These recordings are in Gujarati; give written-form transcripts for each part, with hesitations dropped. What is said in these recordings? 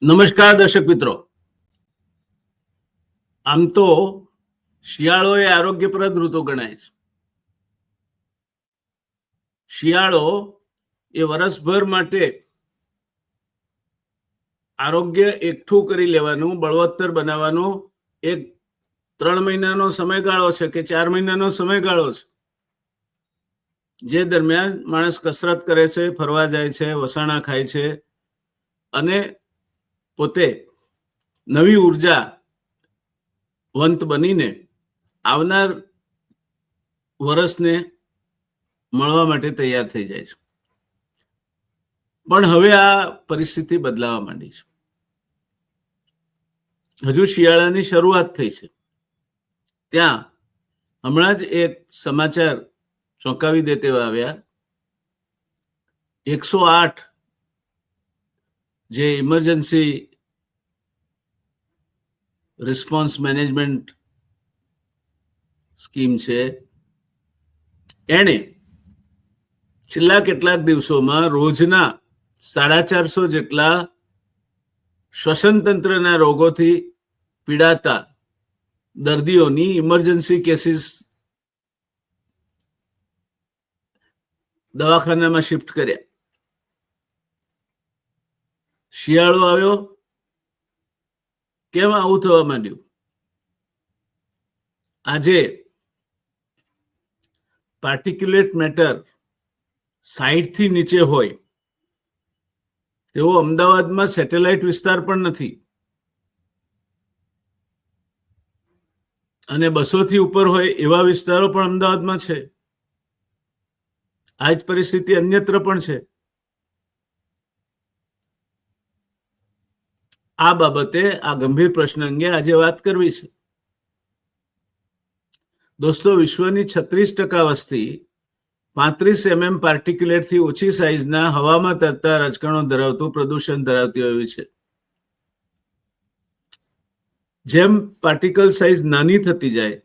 નમસ્કાર દર્શક મિત્રો. આમ તો શિયાળો એ આરોગ્યપ્રદ ઋતુ ગણાય છે. શિયાળો એ વર્ષભર માટે આરોગ્ય એકઠું કરી લેવાનું, બળવત્તર બનાવવાનું એક 3 મહિનાનો સમયગાળો છે કે 4 મહિનાનો સમયગાળો છે, જે દરમિયાન માણસ કસરત કરે છે, ફરવા જાય છે, વસાણા ખાય છે અને પોતે નવી ઉર્જાવંત બનીને આવનાર વર્ષને મળવા માટે તૈયાર થઈ જાય છે. પણ હવે આ પરિસ્થિતિ બદલાવા માંડી છે. હજુ શિયાળાની શરૂઆત થઈ છે ત્યાં હમણાં જ એક સમાચાર ચોંકાવી દે તેવા આવ્યા. 108 જે ઇમરજન્સી રિસ્પોન્સ મેનેજમેન્ટ સ્કીમ છે, એણે છેલ્લા કેટલાક દિવસોમાં રોજના 450 જેટલા શ્વસન તંત્રના રોગોથી પીડાતા દર્દીઓની ઇમરજન્સી કેસીસ દવાખાનામાં શિફ્ટ કર્યા. શિયાળો આવ્યો, કેમ આવું થવા માંડ્યું? આજે પાર્ટિક્યુલેટ મેટર 60 થી નીચે હોય તેવો અમદાવાદમાં સેટેલાઇટ વિસ્તાર પણ નથી, અને 200 થી ઉપર હોય એવા વિસ્તારો પણ અમદાવાદમાં છે. આ જ પરિસ્થિતિ અન્યત્ર પણ છે. આ બાબતે આ ગંભીર પ્રશ્ન અંગે આજે વાત કરવી છે. દોસ્તો, વિશ્વની 36% વસ્તી 35 mm પાર્ટિક્યુલેટથી ઓછી સાઇઝના હવામાં તરતા રજકણો ધરાવતું પ્રદૂષણ ધરાવતી હોય છે. જેમ પાર્ટિકલ સાઇઝ નાની થતી જાય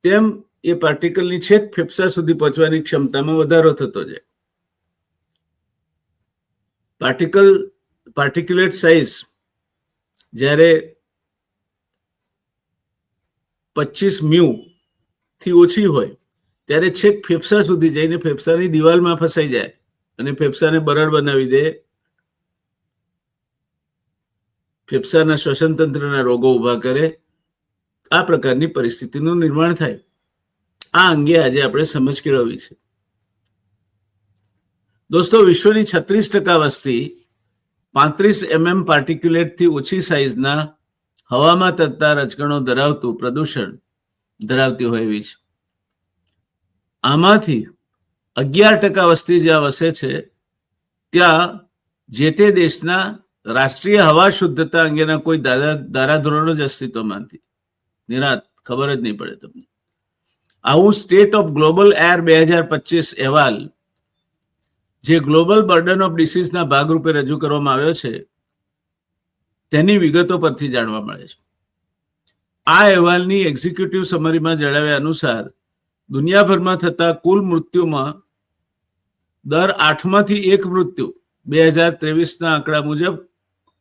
તેમ એ પાર્ટિકલની છેક ફેફસા સુધી પહોંચવાની ક્ષમતામાં વધારો થતો જાય. પાર્ટિક્યુલેટ સાઇઝ જ્યારે 25 મ્યુ થી ઓછી હોય ત્યારે છેક ફેફસા સુધી જઈને ફેફસાની દિવાલમાં ફસાઈ જાય અને ફેફસાને બરડ બનાવી દે, ફેફસાના શ્વસન તંત્રના રોગો ઉભા કરે. આ પ્રકારની પરિસ્થિતિનું નિર્માણ થાય. આ અંગે આજે આપણે સમજ કેળવવી છે. દોસ્તો, વિશ્વની 36% વસ્તી 35 mm પાર્ટિક્યુલેટથી ઓછી સાઇઝના હવામાં તરતા રજકણો ધરાવતું પ્રદૂષણ ધરાવતી હોય એવી છે. આમાંથી 11% વસ્તી જ્યાં વસે છે ત્યાં જે તે દેશના રાષ્ટ્રીય હવા શુદ્ધતા અંગેના કોઈ ધારાધોરણો જ અસ્તિત્વમાં નથી. નિરાત ખબર જ નહીં પડે તમને. આવું સ્ટેટ ઓફ ગ્લોબલ એર 2025 અહેવાલ, જે ગ્લોબલ બર્ડન ઓફ ડિસીઝના ભાગરૂપે રજૂ કરવામાં આવ્યો છે, તેની વિગતો પરથી જાણવા મળે છે. આ અહેવાલની એક્ઝિક્યુટિવ સમરીમાં જણાવ્યા અનુસાર દુનિયાભરમાં થતા કુલ મૃત્યુમાં દર 8માંથી 1 મૃત્યુ 2023ના આંકડા મુજબ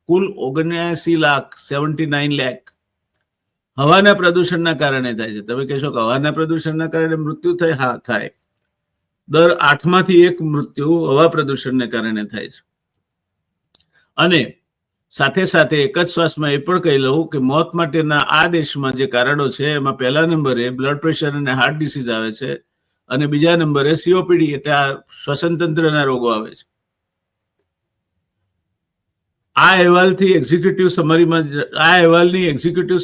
કુલ 79 લાખ હવાના પ્રદૂષણના કારણે થાય છે. તમે કહેશો કે હવાના પ્રદૂષણના કારણે મૃત્યુ થાય? હા, થાય. દર 8માંથી 1 મૃત્યુ હવા પ્રદૂષણને કારણે થાય છે. અને સાથે સાથે એક જ શ્વાસમાં એ પણ કહી લઉં કે મોત માટેના આ દેશમાં જે કારણો છે એમાં પહેલા નંબરે બ્લડ પ્રેશર અને હાર્ટ ડિસીઝ આવે છે, અને બીજા નંબરે COPD એટલે આ શ્વસન તંત્રના રોગો આવે છે. આ અહેવાલની એક્ઝિક્યુટિવ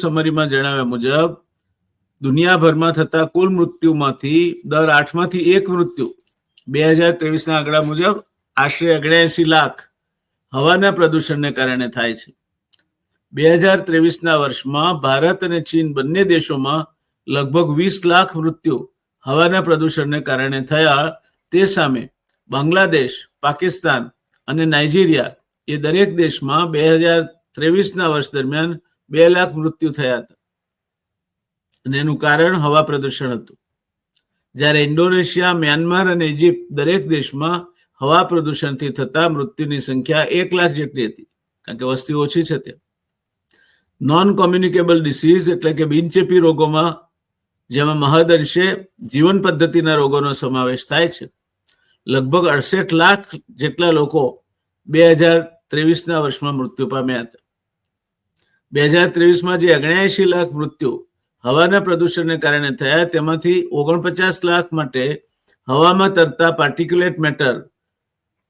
સમરીમાં જણાવ્યા મુજબ દુનિયાભરમાં થતા કુલ મૃત્યુમાંથી દર 8માંથી 1 મૃત્યુ 2023ના આંકડા મુજબ આશરે 79 લાખ હવાના પ્રદૂષણને કારણે થાય છે. 2023ના વર્ષમાં ભારત અને ચીન બંને દેશોમાં લગભગ 20 લાખ મૃત્યુ હવાના પ્રદૂષણને કારણે થયા. તે સામે બાંગ્લાદેશ, પાકિસ્તાન અને નાઇજીરિયા એ દરેક દેશમાં 2023ના વર્ષ દરમિયાન 2 લાખ મૃત્યુ થયા હતા, અને એનું કારણ હવા પ્રદૂષણ હતું. જ્યારે ઇન્ડોનેશિયા, મ્યાનમાર અને ઇજિપ્ત દરેક દેશમાં હવા પ્રદૂષણથી થતા મૃત્યુની સંખ્યા 1 લાખ જેટલી હતી. કારણ કે વસ્તી ઓછી છે ત્યાં. નોન કોમ્યુનિકેબલ ડિસીઝ એટલે કે બિનચેપી રોગોમાં જેમાં મહદઅંશે જીવન પદ્ધતિના રોગોનો સમાવેશ થાય છે. લગભગ 68 લાખ જેટલા લોકો 2023ના વર્ષમાં મૃત્યુ પામ્યા હતા. 2023માં જે 79 લાખ મૃત્યુ હવાના પ્રદૂષણને કારણે થયા તેમાંથી 49 લાખ માટે હવામાં તરતા પાર્ટિક્યુલેટ મેટર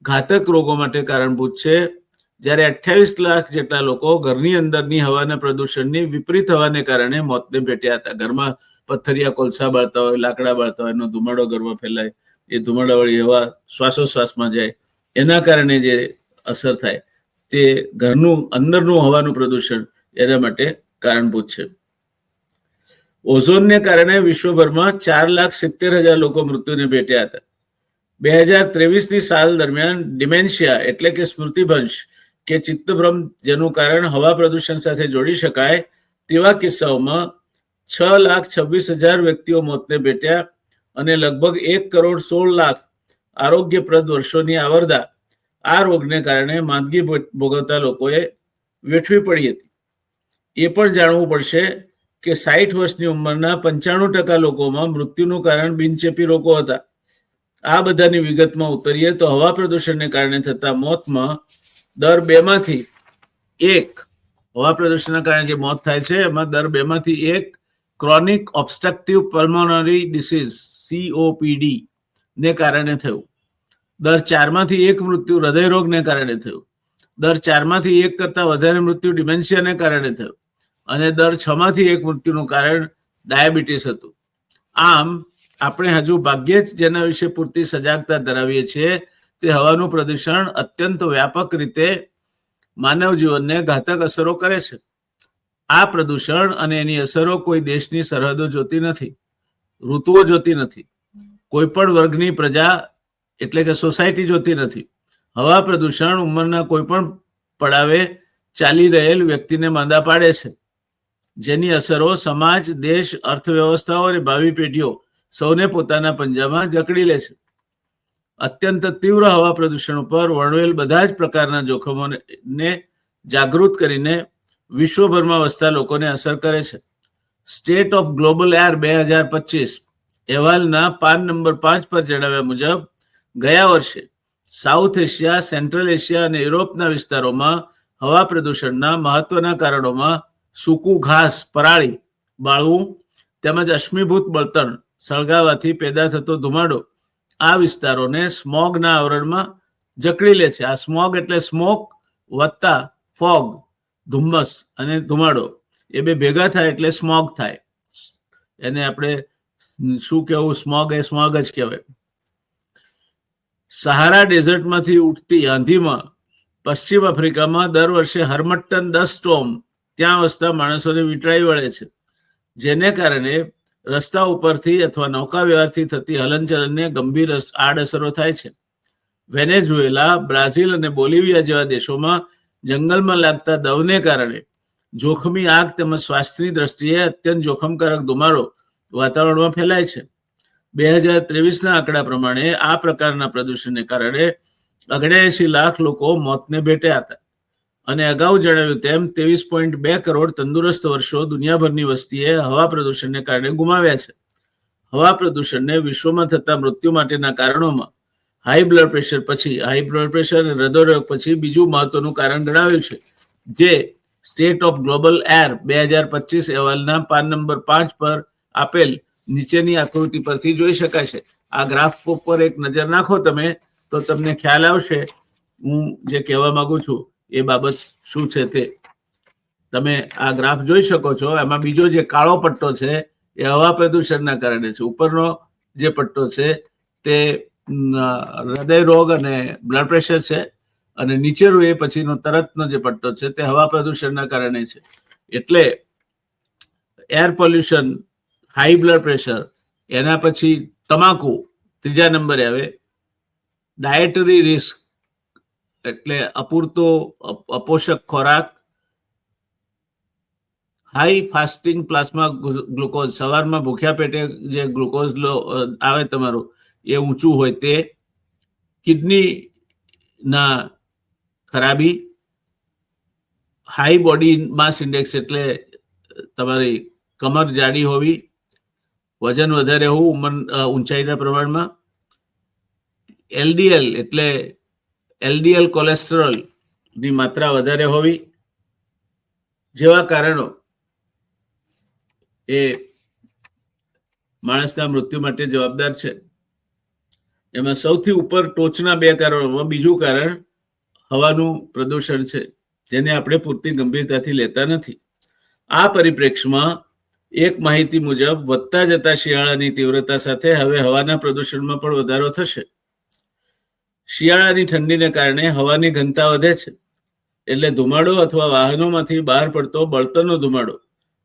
ઘાતક રોગો માટે કારણભૂત છે, જ્યારે 28 લાખ જેટલા લોકો ઘરની અંદરની હવાના પ્રદૂષણની વિપરીત હવાને કારણે મોતને ભેટ્યા હતા. ઘરમાં પથ્થરિયા કોલસા બાળતા હોય, લાકડા બાળતા હોય, એનો ધુમાડો ઘરમાં ફેલાય, એ ધુમાડાવાળી હવા શ્વાસોશ્વાસમાં જાય, એના કારણે જે અસર થાય તે ઘરનું અંદરનું હવાનું પ્રદૂષણ એના માટે કારણભૂત છે. ઓઝોનને કારણે વિશ્વભરમાં 4,70,000 લોકો મૃત્યુને ભેટ્યા હતા. 2023ની સાલ દરમિયાન ડિમેન્શિયા એટલે કે સ્મૃતિભંશ કે ચિત્તભ્રમ જેનું કારણ હવા પ્રદૂષણ સાથે જોડી શકાય તેવા કિસ્સાઓમાં 6,26,000 વ્યક્તિઓ મોતને ભેટ્યા અને લગભગ 1,16,00,000 આરોગ્યપ્રદ વર્ષોની આવરદા આ રોગને કારણે માંદગી ભોગવતા લોકોએ વેઠવી પડી હતી. એ પણ જાણવું પડશે કે 60 વર્ષની ઉંમરના 95% લોકોમાં મૃત્યુનું કારણ બિનચેપી રોગો હતા. આ બધાની વિગતમાં ઉતરીએ તો હવા પ્રદૂષણને કારણે થતા મોતમાં દર 2માંથી 1 હવા પ્રદૂષણના કારણે જે મોત થાય છે એમાં દર 2માંથી 1 chronic obstructive pulmonary disease COPD ને કારણે થયું. દર 4માંથી 1 મૃત્યુ હૃદયરોગને કારણે થયું. દર 4માંથી 1 કરતાં વધારે મૃત્યુ ડિમેન્શિયાને કારણે થયું અને દર 6માંથી 1 મૃત્યુનું કારણ ડાયાબિટીસ હતું. આમ આપણે હજુ ભાગ્યે જ જેના વિશે પૂરતી સજાગતા ધરાવીએ છીએ તે હવાનું પ્રદૂષણ અત્યંત વ્યાપક રીતે માનવ જીવનને ઘાતક અસરો કરે છે. આ પ્રદૂષણ અને એની અસરો કોઈ દેશની સરહદો જોતી નથી, ઋતુઓ જોતી નથી, કોઈ પણ વર્ગની પ્રજા એટલે કે સોસાયટી જોતી નથી. હવા પ્રદૂષણ ઉંમરના કોઈ પણ પડાવે ચાલી રહેલ વ્યક્તિને માંદા પાડે છે, જેની અસરો સમાજ, દેશ, અર્થવ્યવસ્થાઓ અને ભાવિ પેઢીઓ સૌને પોતાના પંજામાં જકડી લે છે. અત્યંત તીવ્ર હવા પ્રદૂષણ ઉપર વર્ણવેલ બધા જ પ્રકારના જોખમોને જાગૃત કરીને વિશ્વભરમાં વસતા લોકોને અસર કરે છે. સ્ટેટ ઓફ ગ્લોબલ એર 2025 અહેવાલના પાન નંબર 5 પર જણાવ્યા મુજબ ગયા વર્ષે સાઉથ એશિયા, સેન્ટ્રલ એશિયા અને યુરોપના વિસ્તારોમાં હવા પ્રદૂષણના મહત્વના કારણોમાં સૂકું ઘાસ, પરાળી બાળવું તેમજ અશ્મિભૂત બળતણ સળગાવવાથી પેદા થતો ધુમાડો આ વિસ્તારોને સ્મોગના આવરણમાં જકડી લે છે. આ સ્મોગ એટલે સ્મોક વત્તા ફોગ, ધુમ્મસ અને ધુમાડો એ બે ભેગા થાય એટલે સ્મોગ થાય. એને આપણે શું કહેવું, સ્મોગ એ સ્મોગ જ કહેવાય. સહારા ડેઝર્ટમાંથી ઉઠતી આંધીમાં પશ્ચિમ આફ્રિકામાં દર વર્ષે હર્મટન ડસ્ટ સ્ટોર્મ ત્યાં વસતા માણસોને વીંટળાઈ વળે છે, જેને કારણે રસ્તા ઉપરથી અથવા નૌકા વ્યવહારથી થતી હલનચલનને ગંભીર આડઅસરો થાય છે. વેનેઝુએલા, બ્રાઝિલ અને બોલિવિયા જેવા દેશોમાં જંગલમાં લાગતા દવને કારણે જોખમી આગ તેમજ સ્વાસ્થ્યની દ્રષ્ટિએ અત્યંત જોખમકારક ધુમાડો વાતાવરણમાં ફેલાય છે. 2023ના આંકડા પ્રમાણે આ પ્રકારના પ્રદૂષણને કારણે 79 લાખ લોકો મોતને ભેટ્યા હતા અને અગાઉ જણાવ્યું તેમ 23.2 કરોડ તંદુરસ્ત વર્ષો દુનિયાભરની વસ્તીએ હવા પ્રદૂષણને કારણે ગુમાવ્યા છે. હવા પ્રદૂષણને વિશ્વમાં થતા મૃત્યુ માટેના કારણોમાં હાઈ બ્લડ પ્રેશર અને હૃદયરોગ પછી બીજું મહત્વનું કારણ ગણાવ્યું છે, જે સ્ટેટ ઓફ ગ્લોબલ એર 2025 અહેવાલના પાન નંબર 5 પર આપેલ નીચેની આકૃતિ પરથી જોઈ શકાય છે. આ ગ્રાફ પર એક નજર નાખો તમે તો તમને ખ્યાલ આવશે હું જે કહેવા માંગુ છું એ બાબત શું છે તે. તમે આ ગ્રાફ જોઈ શકો છો. એમાં બીજો જે કાળો પટ્ટો છે એ હવા પ્રદૂષણના કારણે છે. ઉપરનો જે પટ્ટો છે તે હૃદય રોગ અને બ્લડ પ્રેશર છે અને નીચેનો એ પછીનો તરતનો જે પટ્ટો છે તે હવા પ્રદૂષણના કારણે છે. એટલે air pollution, high blood pressure, એના પછી તમાકુ ત્રીજા નંબરે આવે, ડાયટરી રિસ્ક એટલે અપૂરતો અપોષક ખોરાક, હાઈ ફાસ્ટિંગ પ્લાઝમા ગ્લુકોઝ, સવારમાં ભૂખ્યા પેટે જે ગ્લુકોઝ આવે તમારું એ ઊંચું હોય તે, કિડનીના ખરાબી, હાઈ બોડી માસ ઇન્ડેક્સ એટલે તમારી કમર જાડી હોવી, વજન વધારે હોવું ઊંચાઈના પ્રમાણમાં, એલડીએલ એટલે એલડીએલ કોલેસ્ટ્રોલ ની માત્રા વધારે હોવી જેવા કારણો એ માણસના મૃત્યુ માટે જવાબદાર છે. એમાં સૌથી ઉપર ટોચના બે કારણોમાં બીજું કારણ હવાનું પ્રદૂષણ છે, જેને આપણે પૂરતી ગંભીરતાથી લેતા નથી. આ પરિપ્રેક્ષમાં એક માહિતી મુજબ વધતા જતા શિયાળાની તીવ્રતા સાથે હવે હવાના પ્રદૂષણમાં પણ વધારો થશે. શિયાળાની ઠંડીને કારણે હવાની ઘનતા વધે છે, એટલે ધુમાડો અથવા વાહનોમાંથી બહાર પડતો બળતણનો ધુમાડો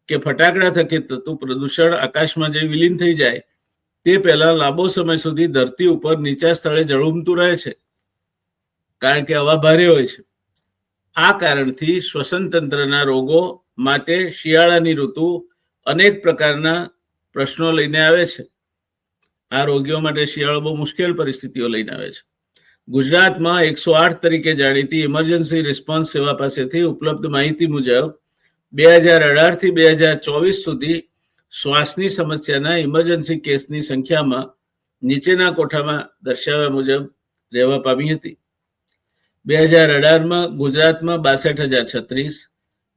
કે ફટાકડા થકી થતું પ્રદૂષણ આકાશમાં જે વિલીન થઈ જાય તે પહેલા લાંબો સમય સુધી ધરતી ઉપર નીચા સ્થળે ઝળુમતું રહે છે, કારણ કે હવા ભારે હોય છે. આ કારણથી શ્વસન તંત્રના રોગો માટે શિયાળાની ઋતુ અનેક પ્રકારના પ્રશ્નો લઈને આવે છે. આ રોગીઓ માટે શિયાળો બહુ મુશ્કેલ પરિસ્થિતિઓ લઈને આવે છે. ગુજરાતમાં 108 તરીકે જાણીતી ઇમરજન્સી રિસ્પોન્સ સેવા પાસેથી ઉપલબ્ધ માહિતી મુજબ 2018 થી 2024 સુધી શ્વાસની સમસ્યાના ઇમરજન્સી કેસની સંખ્યામાં નીચેના કોઠામાં દર્શાવ્યા મુજબ રહેવા પામી હતી. 2018માં ગુજરાતમાં 62,036,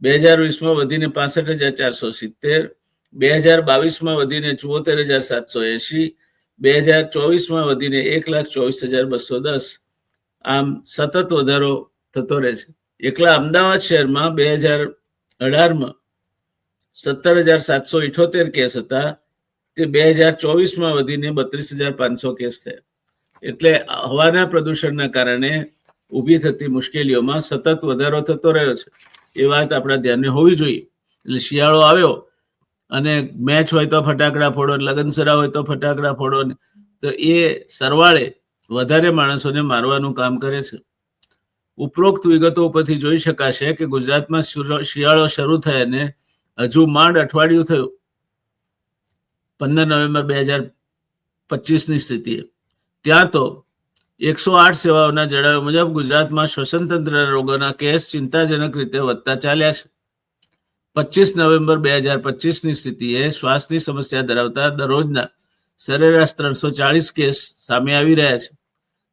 2020માં વધીને 65,470, 2022માં વધીને 74,780, 2024માં વધીને 1,24,210. આમ સતત વધારો થતો રહે છે. એકલા અમદાવાદ શહેરમાં 2018માં 17,778 કેસ હતા, તે 2024માં વધીને 32,500 કેસ થયા. એટલે હવાના પ્રદૂષણના કારણે ઊભી થતી મુશ્કેલીઓમાં સતત વધારો થતો રહ્યો છે. એ વાત આપણા ધ્યાને હોવી જોઈએ. એટલે શિયાળો આવ્યો અને મેચ હોય તો ફટાકડા ફોડો, લગનસરા હોય તો ફટાકડા ફોડો, તો એ સરવાળે વધારે માણસોને મારવાનું કામ કરે છે. ઉપરોક્ત વિગતો ઉપરથી જોઈ શકાશે કે ગુજરાતમાં શિયાળો શરૂ થયાને હજુ માંડ અઠવાડિયું થયું. 15 નવેમ્બર 2025ની સ્થિતિએ ત્યાં તો 108 સેવાઓના જણાવ્યા મુજબ ગુજરાતમાં શ્વસન તંત્રના રોગોના કેસ ચિંતાજનક રીતે વધતા ચાલ્યા છે. 25 નવેમ્બર 2025ની સ્થિતિએ શ્વાસની સમસ્યા ધરાવતા દરરોજના સરેરાશ 340 કેસ સામે આવી રહ્યા છે.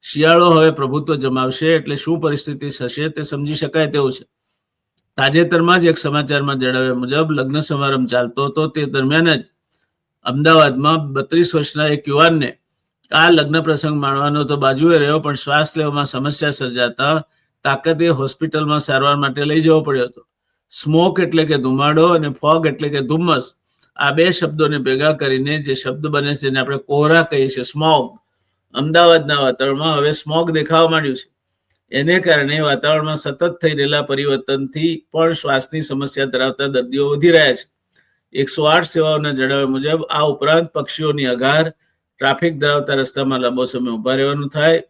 શિયાળો હવે પ્રભુત્વ જમાવશે એટલે શું પરિસ્થિતિ થશે તે સમજી શકાય તેવું છે. તાજેતરમાં જ એક સમાચારમાં જણાવ્યા મુજબ લગ્ન સમારંભ ચાલતો હતો, તે દરમિયાન જ અમદાવાદમાં 32 વર્ષના એક યુવાનને આ લગ્ન પ્રસંગ માણવાનો તો બાજુએ રહ્યો, પણ શ્વાસ લેવામાં સમસ્યા સર્જાતા તાકતે હોસ્પિટલમાં સારવાર માટે લઈ જવો પડ્યો હતો. સ્મોક એટલે કે ધુમાડો અને ફોગ એટલે કે ધુમ્મસ, આ બે શબ્દોને ભેગા કરીને જે શબ્દ બને છે જેને આપણે કોહરા કહીએ છીએ, સ્મોગ. અમદાવાદના વાતાવરણમાં હવે સ્મોગ દેખાવા માંડ્યું છે. એને કારણે વાતાવરણમાં સતત થઈ રહેલા પરિવર્તનથી પણ શ્વાસની સમસ્યા ધરાવતા દર્દીઓ વધી રહ્યા છે. 108 સેવાઓના જણાવ્યા મુજબ આ ઉપરાંત પક્ષીઓની અઘાર, ટ્રાફિક ધરાવતા રસ્તામાં લાંબો સમય ઉભા રહેવાનું થાય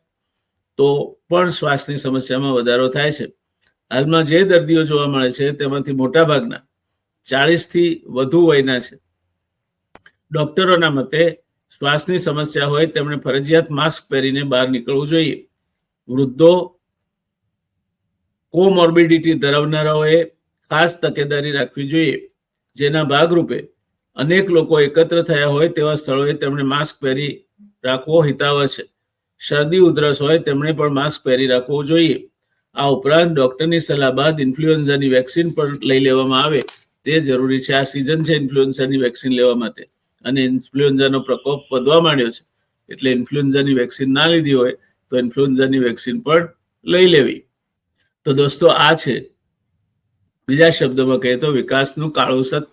તો પણ શ્વાસની સમસ્યામાં વધારો થાય છે. હાલમાં જે દર્દીઓ જોવા મળે છે તેમાંથી મોટા ભાગના 40 થી વધુ વયના છે. ડોક્ટરોના મતે શ્વાસની સમસ્યા હોય તેમણે ફરજિયાત માસ્ક પહેરીને બહાર નીકળવું જોઈએ. વૃદ્ધો, કોમોર્બિડિટી ધરાવનારાઓએ ખાસ તકેદારી રાખવી જોઈએ, જેના ભાગરૂપે અનેક લોકો એકત્ર થયા હોય તેવા સ્થળોએ તેમણે માસ્ક પહેરી રાખવો હિતાવહ છે. શરદી ઉધરસ હોય તેમણે પણ માસ્ક પહેરી રાખવું જોઈએ. આ ઉપરાંત ડોક્ટરની સલાહ બાદ ઇન્ફ્લુએન્ઝાની વેક્સિન પણ લઈ લેવામાં આવે તે જરૂરી છે. આ સિઝન છે ઇન્ફ્લુએન્ઝાની વેક્સિન લેવા માટે, અને ઇન્ફ્લુએન્ઝાનો પ્રકોપ વધવા માંડ્યો છે, એટલે ઇન્ફ્લુએન્ઝાની વેક્સિન ના લીધી હોય તો ઇન્ફ્લુએન્ઝાની વેક્સિન પણ લઈ લેવી. તો દોસ્તો, આ છે બીજા શબ્દોમાં કહીએ તો વિકાસનું કાળું સત્ય.